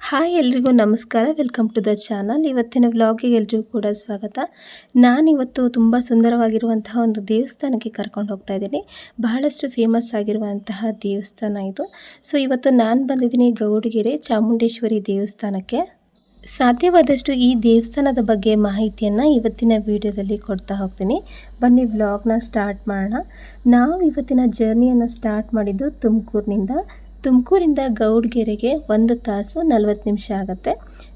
Hi ಎಲ್ರಿಗೂ ನಮಸ್ಕಾರ. Welcome to the channel. ಇವತ್ತಿನ ವ್ಲಾಗಿಗೆ ಎಲ್ರಿಗೂ ಕೂಡ ಸ್ವಾಗತ. ನಾನಿವತ್ತು ತುಂಬ ಸುಂದರವಾಗಿರುವಂತಹ ಒಂದು ದೇವಸ್ಥಾನಕ್ಕೆ ಕರ್ಕೊಂಡು ಹೋಗ್ತಾ ಇದ್ದೀನಿ. ಬಹಳಷ್ಟು ಫೇಮಸ್ ಆಗಿರುವಂತಹ ದೇವಸ್ಥಾನ ಇದು. ಸೊ ಇವತ್ತು ನಾನು ಬಂದಿದ್ದೀನಿ ಗೌಡಗೆರೆ ಚಾಮುಂಡೇಶ್ವರಿ ದೇವಸ್ಥಾನಕ್ಕೆ. ಸಾಧ್ಯವಾದಷ್ಟು ಈ ದೇವಸ್ಥಾನದ ಬಗ್ಗೆ ಮಾಹಿತಿಯನ್ನು ಇವತ್ತಿನ ವಿಡಿಯೋದಲ್ಲಿ ಕೊಡ್ತಾ ಹೋಗ್ತೀನಿ. ಬನ್ನಿ ವ್ಲಾಗ್ನ ಸ್ಟಾರ್ಟ್ ಮಾಡೋಣ. ನಾವು ಇವತ್ತಿನ ಜರ್ನಿಯನ್ನು ಸ್ಟಾರ್ಟ್ ಮಾಡಿದ್ದು ತುಮಕೂರಿಂದ ಗೌಡಗೆರೆಗೆ 1 ತಾಸು 40 ನಿಮಿಷ ಆಗುತ್ತೆ.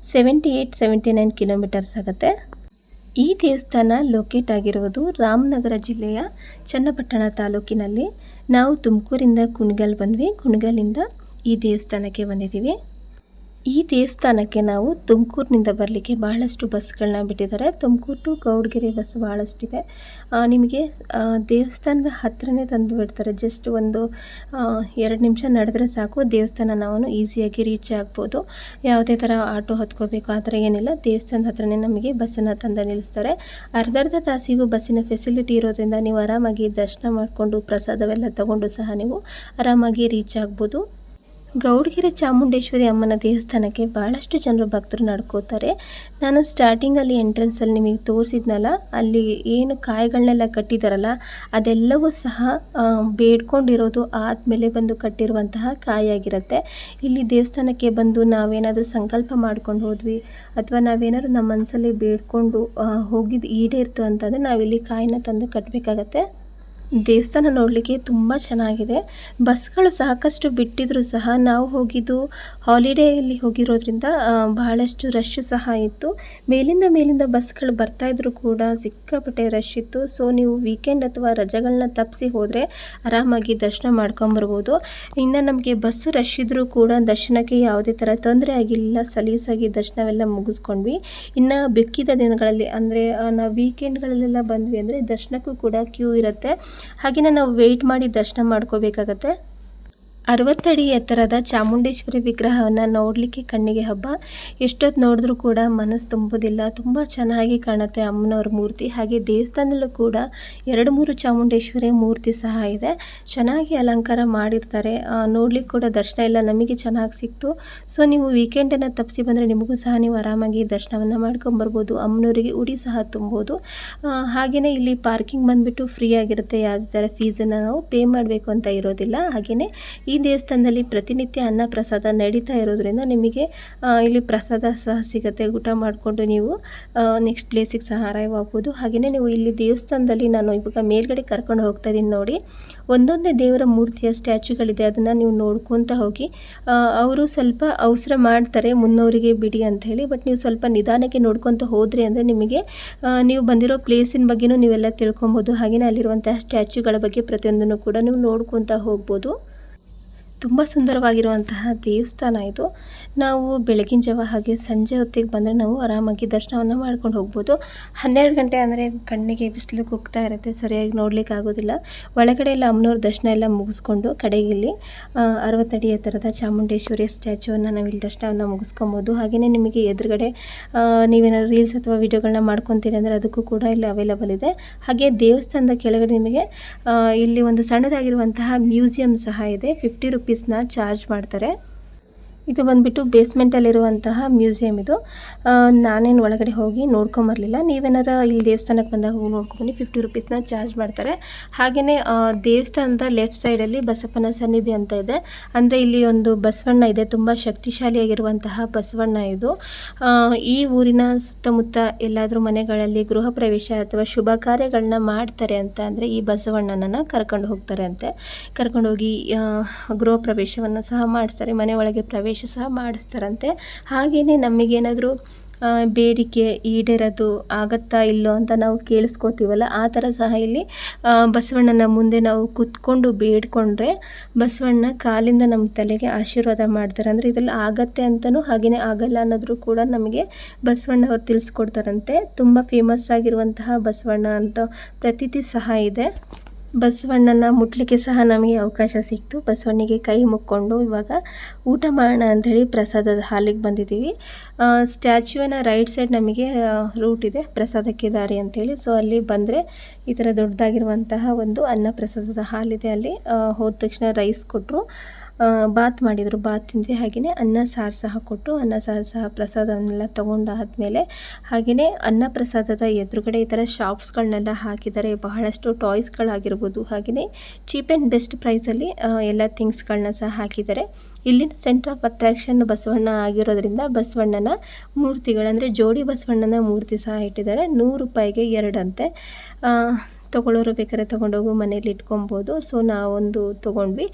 78-79 ಕಿಲೋಮೀಟರ್ಸ್ ಆಗುತ್ತೆ. ಈ ದೇವಸ್ಥಾನ ಲೊಕೇಟ್ ಆಗಿರುವುದು ರಾಮನಗರ ಜಿಲ್ಲೆಯ ಚನ್ನಪಟ್ಟಣ ತಾಲೂಕಿನಲ್ಲಿ. ನಾವು ತುಮಕೂರಿಂದ ಕುಣಿಗಲ್ ಬಂದ್ವಿ. ಕುಣಿಗಲಿಂದ ಈ ದೇವಸ್ಥಾನಕ್ಕೆ ಬಂದಿದ್ದೀವಿ. ಈ ದೇವಸ್ಥಾನಕ್ಕೆ ನಾವು ತುಮಕೂರಿನಿಂದ ಬರಲಿಕ್ಕೆ ಬಹಳಷ್ಟು ಬಸ್ಗಳನ್ನ ಬಿಟ್ಟಿದ್ದಾರೆ. ತುಮಕೂರು ಟು ಗೌಡಗೆರೆ ಬಸ್ ಬಹಳಷ್ಟಿದೆ. ನಿಮಗೆ ದೇವಸ್ಥಾನದ ಹತ್ತಿರನೇ ತಂದು ಬಿಡ್ತಾರೆ. ಜಸ್ಟ್ ಒಂದು 2 ನಿಮಿಷ ನಡೆದ್ರೆ ಸಾಕು, ದೇವಸ್ಥಾನ ನಾವು ಈಸಿಯಾಗಿ ರೀಚ್ ಆಗ್ಬೋದು. ಯಾವುದೇ ಥರ ಆಟೋ ಹತ್ಕೋಬೇಕು ಆ ಥರ ಏನಿಲ್ಲ. ದೇವಸ್ಥಾನದ ಹತ್ರನೇ ನಮಗೆ ಬಸ್ಸನ್ನು ತಂದು ನಿಲ್ಲಿಸ್ತಾರೆ. ಅರ್ಧ ತಾಸಿಗೂ ಬಸ್ಸಿನ ಫೆಸಿಲಿಟಿ ಇರೋದ್ರಿಂದ ನೀವು ಆರಾಮಾಗಿ ದರ್ಶನ ಮಾಡಿಕೊಂಡು ಪ್ರಸಾದವೆಲ್ಲ ತಗೊಂಡು ಸಹ ನೀವು ಆರಾಮಾಗಿ ರೀಚ್ ಆಗ್ಬೋದು. ಗೌಡಗೆರೆ ಚಾಮುಂಡೇಶ್ವರಿ ಅಮ್ಮನ ದೇವಸ್ಥಾನಕ್ಕೆ ಭಾಳಷ್ಟು ಜನರು ಭಕ್ತರು ನಡ್ಕೋತಾರೆ. ನಾನು ಸ್ಟಾರ್ಟಿಂಗಲ್ಲಿ ಎಂಟ್ರೆನ್ಸಲ್ಲಿ ನಿಮಗೆ ತೋರಿಸಿದ್ನಲ್ಲ, ಅಲ್ಲಿ ಏನು ಕಾಯಿಗಳನ್ನೆಲ್ಲ ಕಟ್ಟಿದಾರಲ್ಲ ಅದೆಲ್ಲವೂ ಸಹ ಬೇಡ್ಕೊಂಡಿರೋದು ಆದಮೇಲೆ ಬಂದು ಕಟ್ಟಿರುವಂತಹ ಕಾಯಿಯಾಗಿರುತ್ತೆ. ಇಲ್ಲಿ ದೇವಸ್ಥಾನಕ್ಕೆ ಬಂದು ನಾವೇನಾದರೂ ಸಂಕಲ್ಪ ಮಾಡ್ಕೊಂಡು ಹೋದ್ವಿ ಅಥವಾ ನಾವೇನಾದ್ರು ನಮ್ಮ ಮನಸ್ಸಲ್ಲಿ ಬೇಡ್ಕೊಂಡು ಹೋಗಿದ್ದು ಈಡೇರ್ತು ಅಂತಂದರೆ ನಾವಿಲ್ಲಿ ಕಾಯಿನ ತಂದು ಕಟ್ಟಬೇಕಾಗತ್ತೆ. ದೇವಸ್ಥಾನ ನೋಡಲಿಕ್ಕೆ ತುಂಬ ಚೆನ್ನಾಗಿದೆ. ಬಸ್ಗಳು ಸಾಕಷ್ಟು ಬಿಟ್ಟಿದ್ರು ಸಹ ನಾವು ಹೋಗಿದ್ದು ಹಾಲಿಡೇಯಲ್ಲಿ ಹೋಗಿರೋದ್ರಿಂದ ಬಹಳಷ್ಟು ರಶ್ ಸಹ ಇತ್ತು. ಮೇಲಿಂದ ಬಸ್ಗಳು ಬರ್ತಾಯಿದ್ರು ಕೂಡ ಸಿಕ್ಕಾಪಟ್ಟೆ ರಶ್ ಇತ್ತು. ಸೊ ನೀವು ವೀಕೆಂಡ್ ಅಥವಾ ರಜೆಗಳನ್ನ ತಪ್ಪಿಸಿ ಹೋದರೆ ಆರಾಮಾಗಿ ದರ್ಶನ ಮಾಡ್ಕೊಂಬರ್ಬೋದು. ಇನ್ನು ನಮಗೆ ಬಸ್ ರಶ್ ಇದ್ದರೂ ಕೂಡ ದರ್ಶನಕ್ಕೆ ಯಾವುದೇ ಥರ ತೊಂದರೆ ಆಗಿಲ್ಲ. ಸಲೀಸಾಗಿ ದರ್ಶನವೆಲ್ಲ ಮುಗಿಸ್ಕೊಂಡ್ವಿ. ಇನ್ನು ಬೆಕ್ಕಿದ ದಿನಗಳಲ್ಲಿ ಅಂದರೆ ನಾವು ವೀಕೆಂಡ್ಗಳಲ್ಲೆಲ್ಲ ಬಂದ್ವಿ ಅಂದರೆ ದರ್ಶನಕ್ಕೂ ಕೂಡ ಕ್ಯೂ ಇರುತ್ತೆ. ಹಾಗೆಯೇ ನಾವು ವೆಯ್ಟ್ ಮಾಡಿ ದರ್ಶನ ಮಾಡ್ಕೋಬೇಕಾಗತ್ತೆ. 60 ಅಡಿ ಎತ್ತರದ ಚಾಮುಂಡೇಶ್ವರಿ ವಿಗ್ರಹವನ್ನು ನೋಡಲಿಕ್ಕೆ ಕಣ್ಣಿಗೆ ಹಬ್ಬ. ಎಷ್ಟೊತ್ತು ನೋಡಿದ್ರೂ ಕೂಡ ಮನಸ್ಸು ತುಂಬೋದಿಲ್ಲ. ತುಂಬ ಚೆನ್ನಾಗಿ ಕಾಣುತ್ತೆ ಅಮ್ಮನವ್ರ ಮೂರ್ತಿ. ಹಾಗೆ ದೇವಸ್ಥಾನದಲ್ಲೂ ಕೂಡ 2-3 ಚಾಮುಂಡೇಶ್ವರಿ ಮೂರ್ತಿ ಸಹ ಇದೆ. ಚೆನ್ನಾಗಿ ಅಲಂಕಾರ ಮಾಡಿರ್ತಾರೆ. ನೋಡ್ಲಿಕ್ಕೆ ಕೂಡ ದರ್ಶನ ಎಲ್ಲ ನಮಗೆ ಚೆನ್ನಾಗಿ ಸಿಕ್ತು. ಸೊ ನೀವು ವೀಕೆಂಡನ್ನು ತಪ್ಪಿಸಿ ಬಂದರೆ ನಿಮಗೂ ಸಹ ನೀವು ಆರಾಮಾಗಿ ದರ್ಶನವನ್ನು ಮಾಡ್ಕೊಂಬರ್ಬೋದು. ಅಮ್ಮನವರಿಗೆ ಉಡಿ ಸಹ ತುಂಬೋದು. ಹಾಗೆಯೇ ಇಲ್ಲಿ ಪಾರ್ಕಿಂಗ್ ಬಂದುಬಿಟ್ಟು ಫ್ರೀ ಆಗಿರುತ್ತೆ. ಯಾವುದೇ ಥರ ಫೀಸನ್ನು ನಾವು ಪೇ ಮಾಡಬೇಕು ಅಂತ ಇರೋದಿಲ್ಲ. ಹಾಗೆಯೇ ಈ ದೇವಸ್ಥಾನದಲ್ಲಿ ಪ್ರತಿನಿತ್ಯ ಅನ್ನ ಪ್ರಸಾದ ನಡೀತಾ ಇರೋದ್ರಿಂದ ನಿಮಗೆ ಇಲ್ಲಿ ಪ್ರಸಾದ ಸಹ ಸಿಗುತ್ತೆ. ಊಟ ಮಾಡಿಕೊಂಡು ನೀವು ನೆಕ್ಸ್ಟ್ ಪ್ಲೇಸಿಗೆ ಸಹ ಅರೈವ್ ಆಗ್ಬೋದು. ಹಾಗೆಯೇ ನೀವು ಇಲ್ಲಿ ದೇವಸ್ಥಾನದಲ್ಲಿ ನಾನು ಇವಾಗ ಮೇಲ್ಗಡೆ ಕರ್ಕೊಂಡು ಹೋಗ್ತಾ ಇದ್ದೀನಿ ನೋಡಿ. ಒಂದೊಂದೇ ದೇವರ ಮೂರ್ತಿಯ ಸ್ಟ್ಯಾಚ್ಯೂಗಳಿದೆ. ಅದನ್ನು ನೀವು ನೋಡ್ಕೊತಾ ಹೋಗಿ. ಅವರು ಸ್ವಲ್ಪ ಅವಸರ ಮಾಡ್ತಾರೆ ಮುನ್ನವರಿಗೆ ಬಿಡಿ ಅಂತ ಹೇಳಿ. ಬಟ್ ನೀವು ಸ್ವಲ್ಪ ನಿಧಾನಕ್ಕೆ ನೋಡ್ಕೊತ ಹೋದ್ರಿ ಅಂದರೆ ನಿಮಗೆ ನೀವು ಬಂದಿರೋ ಪ್ಲೇಸಿನ ಬಗ್ಗೆನೂ ನೀವೆಲ್ಲ ತಿಳ್ಕೊಬೋದು. ಹಾಗೆಯೇ ಅಲ್ಲಿರುವಂತಹ ಸ್ಟ್ಯಾಚ್ಯೂಗಳ ಬಗ್ಗೆ ಪ್ರತಿಯೊಂದನ್ನು ಕೂಡ ನೀವು ನೋಡ್ಕೊತಾ ಹೋಗ್ಬೋದು. ತುಂಬ ಸುಂದರವಾಗಿರುವಂತಹ ದೇವಸ್ಥಾನ ಇದು. ನಾವು ಬೆಳಗಿನ ಜಾವ ಹಾಗೆ ಸಂಜೆ ಹೊತ್ತಿಗೆ ಬಂದರೆ ನಾವು ಆರಾಮಾಗಿ ದರ್ಶನವನ್ನು ಮಾಡ್ಕೊಂಡು ಹೋಗ್ಬೋದು. 12 ಗಂಟೆ ಅಂದರೆ ಕಣ್ಣಿಗೆ ಬಿಸಿಲು ಕುಗ್ತಾ ಇರುತ್ತೆ, ಸರಿಯಾಗಿ ನೋಡಲಿಕ್ಕೆ ಆಗೋದಿಲ್ಲ. ಒಳಗಡೆ ಎಲ್ಲ ಅಮ್ಮನವ್ರ ದರ್ಶನ ಎಲ್ಲ ಮುಗಿಸ್ಕೊಂಡು ಕಡೆಗೆ ಇಲ್ಲಿ 60 ಅಡಿ ಎತ್ತರದ ಚಾಮುಂಡೇಶ್ವರಿ ಸ್ಟ್ಯಾಚ್ಯೂವನ್ನು ನಾವಿಲ್ಲಿ ದರ್ಶನವನ್ನು ಮುಗಿಸ್ಕೊಬೋದು. ಹಾಗೆಯೇ ನಿಮಗೆ ಎದುರುಗಡೆ ನೀವೇನಾದ್ರು ರೀಲ್ಸ್ ಅಥವಾ ವಿಡಿಯೋಗಳನ್ನ ಮಾಡ್ಕೊತೀರಿ ಅಂದರೆ ಅದಕ್ಕೂ ಕೂಡ ಇಲ್ಲಿ ಅವೈಲಬಲ್ ಇದೆ. ಹಾಗೆ ದೇವಸ್ಥಾನದ ಕೆಳಗಡೆ ನಿಮಗೆ ಇಲ್ಲಿ ಒಂದು ಸಣ್ಣದಾಗಿರುವಂತಹ ಮ್ಯೂಸಿಯಂ ಸಹ ಇದೆ. 50 ರೂಪೀಸ್ನ ಚಾರ್ಜ್ ಮಾಡ್ತಾರೆ. ಇದು ಬಂದುಬಿಟ್ಟು ಬೇಸ್ಮೆಂಟಲ್ಲಿರುವಂತಹ ಮ್ಯೂಸಿಯಂ ಇದು. ನಾನೇನು ಒಳಗಡೆ ಹೋಗಿ ನೋಡ್ಕೊಂಬರಲಿಲ್ಲ. ನೀವೇನಾರ ಇಲ್ಲಿ ದೇವಸ್ಥಾನಕ್ಕೆ ಬಂದಾಗ ಹೋಗಿ ನೋಡ್ಕೊಂಬನ್ನಿ. 50 ರೂಪೀಸ್ನ ಚಾರ್ಜ್ ಮಾಡ್ತಾರೆ. ಹಾಗೆಯೇ ದೇವಸ್ಥಾನದ ಲೆಫ್ಟ್ ಸೈಡಲ್ಲಿ ಬಸಪ್ಪನ ಸನ್ನಿಧಿ ಅಂತ ಇದೆ. ಅಂದರೆ ಇಲ್ಲಿ ಒಂದು ಬಸವಣ್ಣ ಇದೆ. ತುಂಬ ಶಕ್ತಿಶಾಲಿಯಾಗಿರುವಂತಹ ಬಸವಣ್ಣ ಇದು. ಈ ಊರಿನ ಸುತ್ತಮುತ್ತ ಎಲ್ಲಾದರೂ ಮನೆಗಳಲ್ಲಿ ಗೃಹ ಪ್ರವೇಶ ಅಥವಾ ಶುಭ ಕಾರ್ಯಗಳನ್ನ ಮಾಡ್ತಾರೆ ಅಂತ ಅಂದರೆ ಈ ಬಸವಣ್ಣನನ್ನು ಕರ್ಕೊಂಡು ಹೋಗ್ತಾರೆ ಅಂತೆ. ಕರ್ಕೊಂಡೋಗಿ ಗೃಹ ಪ್ರವೇಶವನ್ನು ಸಹ ಮಾಡಿಸ್ತಾರೆ. ಮನೆ ಒಳಗೆ ಪ್ರವೇಶ ಸಹ ಮಾಡಿಸ್ತಾರಂತೆ. ಹಾಗೆಯೇ ನಮಗೇನಾದರೂ ಬೇಡಿಕೆ ಈಡೇರೋದು ಆಗುತ್ತಾ ಇಲ್ಲೋ ಅಂತ ನಾವು ಕೇಳಿಸ್ಕೋತೀವಲ್ಲ, ಆ ಥರ ಸಹ ಇಲ್ಲಿ ಬಸವಣ್ಣನ ಮುಂದೆ ನಾವು ಕೂತ್ಕೊಂಡು ಬೇಡ್ಕೊಂಡ್ರೆ ಬಸವಣ್ಣ ಕಾಲಿಂದ ನಮ್ಮ ತಲೆಗೆ ಆಶೀರ್ವಾದ ಮಾಡ್ತಾರೆ. ಅಂದರೆ ಇದೆಲ್ಲ ಆಗತ್ತೆ ಅಂತಲೂ ಹಾಗೆಯೇ ಆಗಲ್ಲ ಅನ್ನೋದ್ರು ಕೂಡ ನಮಗೆ ಬಸವಣ್ಣ ಅವ್ರು ತಿಳಿಸ್ಕೊಡ್ತಾರಂತೆ. ತುಂಬ ಫೇಮಸ್ ಆಗಿರುವಂತಹ ಬಸವಣ್ಣ ಅಂತ ಪ್ರತೀತಿ ಸಹ ಇದೆ. ಬಸವಣ್ಣನ ಮುಟ್ಲಿಕ್ಕೆ ಸಹ ನಮಗೆ ಅವಕಾಶ ಸಿಕ್ತು. ಬಸವಣ್ಣಿಗೆ ಕೈ ಮುಕ್ಕೊಂಡು ಇವಾಗ ಊಟ ಮಾಡೋಣ ಅಂಥೇಳಿ ಪ್ರಸಾದದ ಹಾಲಿಗೆ ಬಂದಿದ್ದೀವಿ. ಸ್ಟ್ಯಾಚ್ಯೂನ ರೈಟ್ ಸೈಡ್ ನಮಗೆ ರೂಟ್ ಇದೆ, ಪ್ರಸಾದಕ್ಕೆ ದಾರಿ ಅಂಥೇಳಿ. ಸೊ ಅಲ್ಲಿ ಬಂದರೆ ಈ ಥರ ದೊಡ್ಡದಾಗಿರುವಂತಹ ಒಂದು ಅನ್ನ ಪ್ರಸಾದದ ಹಾಲಿದೆ. ಅಲ್ಲಿ ಹೋದ ತಕ್ಷಣ ರೈಸ್ ಕೊಟ್ಟರು. ಬಾತ್ ಮಾಡಿದರು, ಬಾತ್ ತಿಂದ್ವಿ. ಹಾಗೆಯೇ ಅನ್ನ ಸಾರು ಸಹ ಕೊಟ್ಟರು. ಅನ್ನ ಸಾರು ಸಹ ಪ್ರಸಾದವನ್ನೆಲ್ಲ ತೊಗೊಂಡಾದಮೇಲೆ ಹಾಗೆಯೇ ಅನ್ನ ಪ್ರಸಾದದ ಎದುರುಗಡೆ ಈ ಥರ ಶಾಪ್ಸ್ಗಳನ್ನೆಲ್ಲ ಹಾಕಿದ್ದಾರೆ. ಬಹಳಷ್ಟು ಟಾಯ್ಸ್ಗಳಾಗಿರ್ಬೋದು, ಹಾಗೆಯೇ ಚೀಪ್ ಆ್ಯಂಡ್ ಬೆಸ್ಟ್ ಪ್ರೈಸಲ್ಲಿ ಎಲ್ಲ ಥಿಂಗ್ಸ್ಗಳನ್ನ ಸಹ ಹಾಕಿದ್ದಾರೆ. ಇಲ್ಲಿನ ಸೆಂಟರ್ ಆಫ್ ಅಟ್ರಾಕ್ಷನ್ ಬಸವಣ್ಣ ಆಗಿರೋದ್ರಿಂದ ಬಸವಣ್ಣನ ಮೂರ್ತಿಗಳಂದರೆ ಜೋಡಿ ಬಸವಣ್ಣನ ಮೂರ್ತಿ ಸಹ ಇಟ್ಟಿದ್ದಾರೆ. 100 ರೂಪಾಯಿಗೆ 2 ಅಂತೆ. ತೊಗೊಳ್ಳೋರು ಬೇಕಾದ್ರೆ ತೊಗೊಂಡೋಗಿ ಮನೇಲಿ ಇಟ್ಕೊಬೋದು. ಸೊ ನಾವೊಂದು ತೊಗೊಂಡ್ವಿ.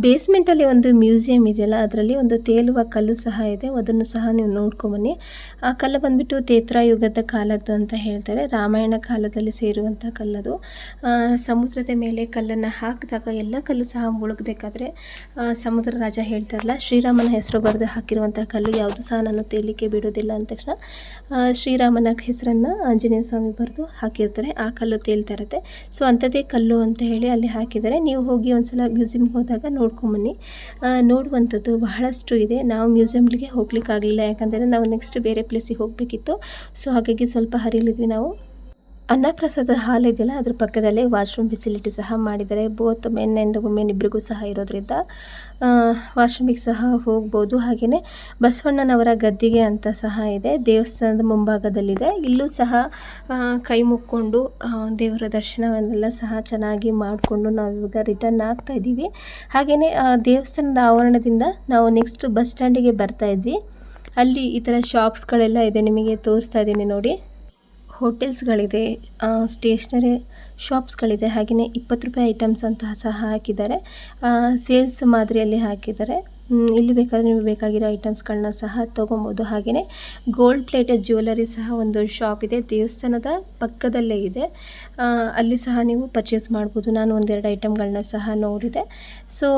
ಬೇಸ್ಮೆಂಟಲ್ಲಿ ಒಂದು ಮ್ಯೂಸಿಯಂ ಇದೆಯಲ್ಲ, ಅದರಲ್ಲಿ ಒಂದು ತೇಲುವ ಕಲ್ಲು ಸಹ ಇದೆ. ಅದನ್ನು ಸಹ ನೀವು ನೋಡ್ಕೊಂಬನ್ನಿ. ಆ ಕಲ್ಲು ಬಂದುಬಿಟ್ಟು ತ್ರೇತಾಯುಗದ ಕಾಲದ್ದು ಅಂತ ಹೇಳ್ತಾರೆ. ರಾಮಾಯಣ ಕಾಲದಲ್ಲಿ ಸೇರುವಂಥ ಕಲ್ಲದು. ಸಮುದ್ರದ ಮೇಲೆ ಕಲ್ಲನ್ನು ಹಾಕಿದಾಗ ಎಲ್ಲ ಕಲ್ಲು ಸಹ ಮುಳುಗಬೇಕಾದ್ರೆ ಸಮುದ್ರ ರಾಜ ಹೇಳ್ತಾರಲ್ಲ, ಶ್ರೀರಾಮನ ಹೆಸರು ಬರೆದು ಹಾಕಿರುವಂಥ ಕಲ್ಲು ಯಾವುದು ಸಹ ನಾನು ತೇಲಿಕ್ಕೆ ಬಿಡೋದಿಲ್ಲ ಅಂದ ತಕ್ಷಣ ಶ್ರೀರಾಮನ ಹೆಸರನ್ನು ಆಂಜನೇಯ ಸ್ವಾಮಿ ಬರೆದು ಹಾಕಿರ್ತಾರೆ. ಆ ಕಲ್ಲು ತೇಲ್ತಾ ಇರುತ್ತೆ. ಸೊ ಅಂಥದ್ದೇ ಕಲ್ಲು ಅಂತ ಹೇಳಿ ಅಲ್ಲಿ ಹಾಕಿದ್ದಾರೆ. ನೀವು ಹೋಗಿ ಒಂದ್ಸಲ ಮ್ಯೂಸಿಯಮ್ಗೆ ಹೋದಾಗ ನೋಡ್ಕೊಂಬನ್ನಿ. ನೋಡುವಂಥದ್ದು ಬಹಳಷ್ಟು ಇದೆ. ನಾವು ಮ್ಯೂಸಿಯಮ್ಗೆ ಹೋಗ್ಲಿಕ್ಕಾಗಲಿಲ್ಲ, ಯಾಕಂದರೆ ನಾವು ನೆಕ್ಸ್ಟ್ ಬೇರೆ ಪ್ಲೇಸಿಗೆ ಹೋಗಬೇಕಿತ್ತು. ಸೊ ಹಾಗಾಗಿ ಸ್ವಲ್ಪ ಹರಿಲಿದ್ವಿ ನಾವು. ಅನ್ನಪ್ರಸಾದ ಹಾಲ್ ಇದೆಯಲ್ಲ, ಅದ್ರ ಪಕ್ಕದಲ್ಲೇ ವಾಶ್ರೂಮ್ ಫೆಸಿಲಿಟಿ ಸಹ ಮಾಡಿದ್ದಾರೆ. ಬೋತ್ ಮೆನ್ ಆ್ಯಂಡ್ ವುಮೆನ್ ಇಬ್ಬರಿಗೂ ಸಹ ಇರೋದ್ರಿಂದ ವಾಶ್ರೂಮಿಗೆ ಸಹ ಹೋಗ್ಬೋದು. ಹಾಗೆಯೇ ಬಸವಣ್ಣನವರ ಗದ್ದಿಗೆ ಅಂತ ಸಹ ಇದೆ, ದೇವಸ್ಥಾನದ ಮುಂಭಾಗದಲ್ಲಿದೆ. ಇಲ್ಲೂ ಸಹ ಕೈ ಮುಕ್ಕೊಂಡು ದೇವರ ದರ್ಶನವನ್ನೆಲ್ಲ ಸಹ ಚೆನ್ನಾಗಿ ಮಾಡಿಕೊಂಡು ನಾವು ಇವಾಗ ರಿಟರ್ನ್ ಆಗ್ತಾ ಇದ್ದೀವಿ. ಹಾಗೆಯೇ ದೇವಸ್ಥಾನದ ಆವರಣದಿಂದ ನಾವು ನೆಕ್ಸ್ಟ್ ಬಸ್ ಸ್ಟ್ಯಾಂಡಿಗೆ ಬರ್ತಾ ಇದ್ವಿ. ಅಲ್ಲಿ ಈ ಥರ ಶಾಪ್ಸ್ಗಳೆಲ್ಲ ಇದೆ, ನಿಮಗೆ ತೋರಿಸ್ತಾ ಇದ್ದೀನಿ ನೋಡಿ. ಹೋಟೆಲ್ಸ್ಗಳಿದೆ, ಸ್ಟೇಷ್ನರಿ ಶಾಪ್ಸ್ಗಳಿದೆ. ಹಾಗೆಯೇ 20 ರೂಪಾಯಿ ಐಟಮ್ಸ್ ಅಂತ ಸಹ ಹಾಕಿದ್ದಾರೆ. ಸೇಲ್ಸ್ ಮಾದರಿಯಲ್ಲಿ ಹಾಕಿದ್ದಾರೆ. ಇಲ್ಲಿ ಬೇಕಾದರೆ ನೀವು ಬೇಕಾಗಿರೋ ಐಟಮ್ಸ್ಗಳನ್ನ ಸಹ ತೊಗೊಬೋದು. ಹಾಗೆಯೇ ಗೋಲ್ಡ್ ಪ್ಲೇಟೆಡ್ ಜ್ಯುವೆಲರಿ ಸಹ ಒಂದು ಶಾಪ್ ಇದೆ, ದೇವಸ್ಥಾನದ ಪಕ್ಕದಲ್ಲೇ ಇದೆ. ಅಲ್ಲಿ ಸಹ ನೀವು ಪರ್ಚೇಸ್ ಮಾಡ್ಬೋದು. ನಾನು ಒಂದೆರಡು ಐಟಮ್ಗಳನ್ನ ಸಹ ನೋಡಿದೆ. ಸೊ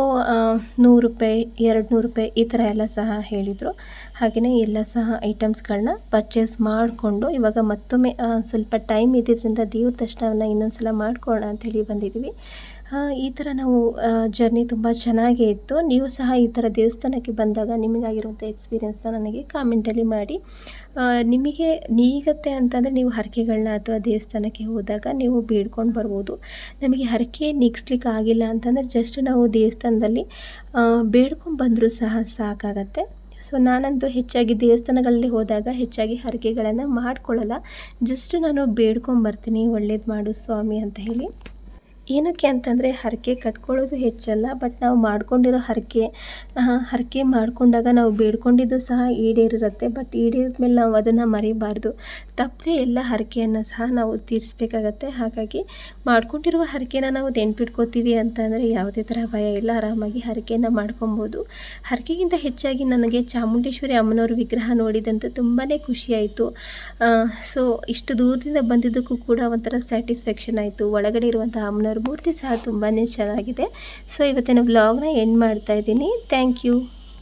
100 ರೂಪಾಯಿ, 200 ರೂಪಾಯಿ ಈ ಥರ ಎಲ್ಲ ಸಹ ಹೇಳಿದರು. ಹಾಗೆಯೇ ಎಲ್ಲ ಸಹ ಐಟಮ್ಸ್ಗಳನ್ನ ಪರ್ಚೇಸ್ ಮಾಡಿಕೊಂಡು ಇವಾಗ ಮತ್ತೊಮ್ಮೆ ಸ್ವಲ್ಪ ಟೈಮ್ ಇದ್ದಿದ್ದರಿಂದ ದೇವ್ರ ದರ್ಶನವನ್ನು ಇನ್ನೊಂದು ಸಲ ಮಾಡ್ಕೊಳ್ಳೋಣ ಅಂಥೇಳಿ ಬಂದಿದ್ವಿ. ಈ ಥರ ನಾವು ಜರ್ನಿ ತುಂಬ ಚೆನ್ನಾಗೇ ಇತ್ತು. ನೀವು ಸಹ ಈ ಥರ ದೇವಸ್ಥಾನಕ್ಕೆ ಬಂದಾಗ ನಿಮಗಾಗಿರುವಂಥ ಎಕ್ಸ್ಪೀರಿಯೆನ್ಸ್ನ ನನಗೆ ಕಾಮೆಂಟಲ್ಲಿ ಮಾಡಿ. ನಿಮಗೆ ನೀಗುತ್ತೆ ಅಂತಂದರೆ ನೀವು ಹರಕೆಗಳನ್ನ ಅಥವಾ ದೇವಸ್ಥಾನಕ್ಕೆ ಹೋದಾಗ ನೀವು ಬೇಡ್ಕೊಂಡು ಬರ್ಬೋದು. ನಮಗೆ ಹರಕೆ ನೀಗಿಸ್ಲಿಕ್ಕೆ ಆಗಿಲ್ಲ ಅಂತಂದರೆ ಜಸ್ಟ್ ನಾವು ದೇವಸ್ಥಾನದಲ್ಲಿ ಬೇಡ್ಕೊಂಡು ಬಂದರೂ ಸಹ ಸಾಕಾಗತ್ತೆ. ಸೊ ನಾನಂತೂ ಹೆಚ್ಚಾಗಿ ದೇವಸ್ಥಾನಗಳಲ್ಲಿ ಹೋದಾಗ ಹೆಚ್ಚಾಗಿ ಹರಕೆಗಳನ್ನು ಮಾಡ್ಕೊಳ್ಳಲ್ಲ. ಜಸ್ಟ್ ನಾನು ಬೇಡ್ಕೊಂಬರ್ತೀನಿ, ಒಳ್ಳೇದು ಮಾಡು ಸ್ವಾಮಿ ಅಂತ ಹೇಳಿ. ಏನಕ್ಕೆ ಅಂತಂದರೆ ಹರಕೆ ಕಟ್ಕೊಳ್ಳೋದು ಹೆಚ್ಚಲ್ಲ, ಬಟ್ ನಾವು ಮಾಡ್ಕೊಂಡಿರೋ ಹರಕೆ ಮಾಡಿಕೊಂಡಾಗ ನಾವು ಬೇಡ್ಕೊಂಡಿದ್ದು ಸಹ ಈಡೇರಿರುತ್ತೆ. ಬಟ್ ಈಡೇರಿದ ಮೇಲೆ ನಾವು ಅದನ್ನು ಮರಿಬಾರ್ದು. ತಪ್ಪದೆ ಎಲ್ಲ ಹರಕೆಯನ್ನು ಸಹ ನಾವು ತೀರಿಸ್ಬೇಕಾಗತ್ತೆ. ಹಾಗಾಗಿ ಮಾಡ್ಕೊಂಡಿರುವ ಹರಕೆನ ನಾವು ನೆನ್ಪಿಟ್ಕೋತೀವಿ ಅಂತಂದರೆ ಯಾವುದೇ ಥರ ಭಯ ಇಲ್ಲ, ಆರಾಮಾಗಿ ಹರಕೆಯನ್ನು ಮಾಡ್ಕೊಬೋದು. ಹರಕೆಗಿಂತ ಹೆಚ್ಚಾಗಿ ನನಗೆ ಚಾಮುಂಡೇಶ್ವರಿ ಅಮ್ಮನವ್ರ ವಿಗ್ರಹ ನೋಡಿದಂತೂ ತುಂಬಾ ಖುಷಿಯಾಯಿತು. ಸೊ ಇಷ್ಟು ದೂರದಿಂದ ಬಂದಿದ್ದಕ್ಕೂ ಕೂಡ ಒಂಥರ ಸ್ಯಾಟಿಸ್ಫ್ಯಾಕ್ಷನ್ ಆಯಿತು. ಒಳಗಡೆ ಇರುವಂಥ ಅಮ್ಮನವ್ರ ಮೂರ್ತಿ ಸಹ ತುಂಬಾ ಚೆನ್ನಾಗಿದೆ. ಸೊ ಇವತ್ತಿನ ವ್ಲಾಗ್ನ ಎಂಡ್ ಮಾಡ್ತಾ ಇದ್ದೀನಿ. Thank you.